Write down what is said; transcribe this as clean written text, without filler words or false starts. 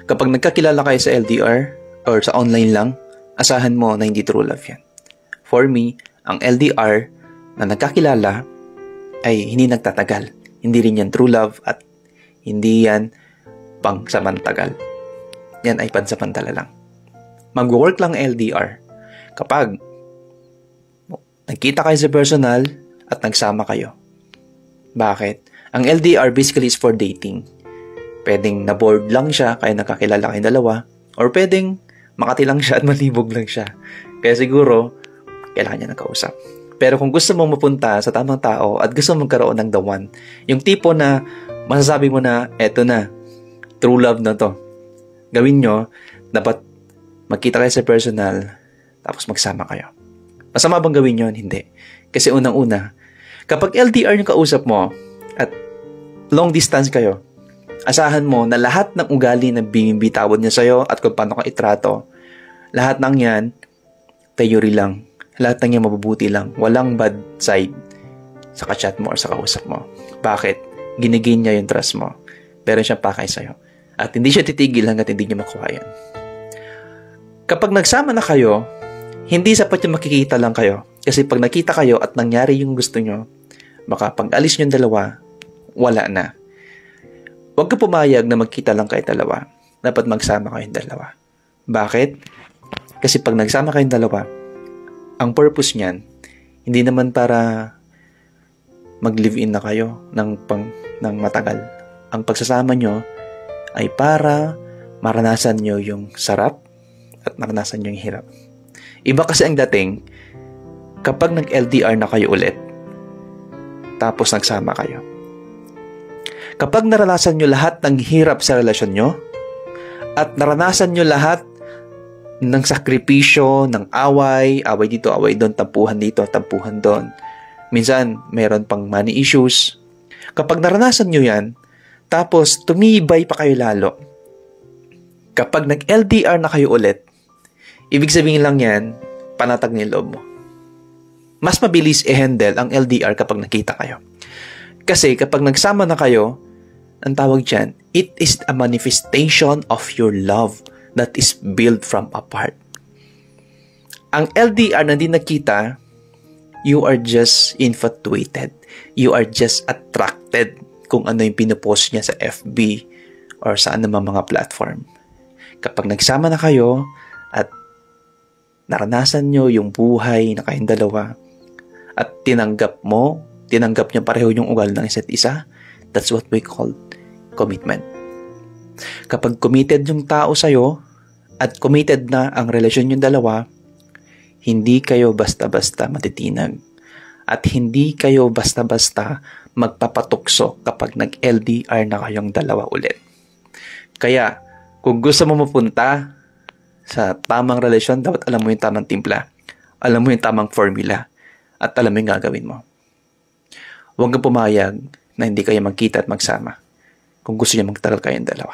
Kapag nagkakilala kayo sa LDR or sa online lang, asahan mo na hindi true love yan. For me, ang LDR na nagkakilala ay hindi nagtatagal. Hindi rin yan true love at hindi yan pangsamantagal. Yan ay pansamantala lang. Mag-work lang LDR kapag nagkita kayo sa personal at nagsama kayo. Bakit? Ang LDR basically is for dating. Pwedeng na-bored lang siya kaya nakakilala kayong dalawa, or pwedeng makati lang siya at malibog lang siya. Kaya siguro, kailangan niya nakausap. Pero kung gusto mong mapunta sa tamang tao at gusto mong magkaroon ng the one, yung tipo na masasabi mo na, eto na, true love na to. Gawin nyo, dapat magkita kayo sa personal, tapos magsama kayo. Masama bang gawin yun? Hindi. Kasi unang-una, kapag LDR yung kausap mo at long distance kayo, asahan mo na lahat ng ugali na binibitawan niya sa'yo at kung paano ka itrato, lahat ng yan, theory lang. Lahat ng yan mabubuti lang. Walang bad side sa kachat mo or sa kausap mo. Bakit? Ginigain niya yung trust mo. Pero siyang pakay sa'yo. At hindi siya titigil hanggat hindi niya makuha yan. Kapag nagsama na kayo, hindi sapat yung makikita lang kayo. Kasi pag nakita kayo at nangyari yung gusto nyo, baka pag alis nyo yung dalawa, wala na. Huwag ka pumayag na magkita lang kayo dalawa. Dapat magsama kayong dalawa. Bakit? Kasi pag nagsama kayong dalawa, ang purpose niyan, hindi naman para mag-live-in na kayo ng matagal. Ang pagsasama nyo ay para maranasan nyo yung sarap at maranasan nyo yung hirap. Iba kasi ang dating, kapag nag-LDR na kayo ulit, tapos nagsama kayo. Kapag naranasan nyo lahat ng hirap sa relasyon nyo, at naranasan nyo lahat ng sakripisyo, ng away dito, away doon, tampuhan dito, tampuhan doon. Minsan, mayroon pang money issues. Kapag naranasan nyo yan, tapos tumibay pa kayo lalo. Kapag nag-LDR na kayo ulit, ibig sabihin lang yan, panatag na yung loob mo. Mas mabilis i-handle ang LDR kapag nakita kayo. Kasi kapag nagsama na kayo, ang tawag dyan, it is a manifestation of your love that is built from apart. Ang LDR na di nakita, you are just infatuated. You are just attracted kung ano yung pinupost niya sa FB or sa anumang mga platform. Kapag nagsama na kayo at naranasan nyo yung buhay na kayong dalawa at tinanggap niya pareho yung ugal ng isa't isa, that's what we call commitment. Kapag committed yung tao sa'yo at committed na ang relasyon yung dalawa, hindi kayo basta-basta matitinag at hindi kayo basta-basta magpapatukso kapag nag-LDR na kayong dalawa ulit. Kaya, kung gusto mo mapunta sa tamang relasyon, dapat alam mo yung tamang timpla, alam mo yung tamang formula, at alam mo yung gagawin mo. Huwag kang pumayag na hindi kayo magkita at magsama kung gusto niyo magtagal kayong dalawa.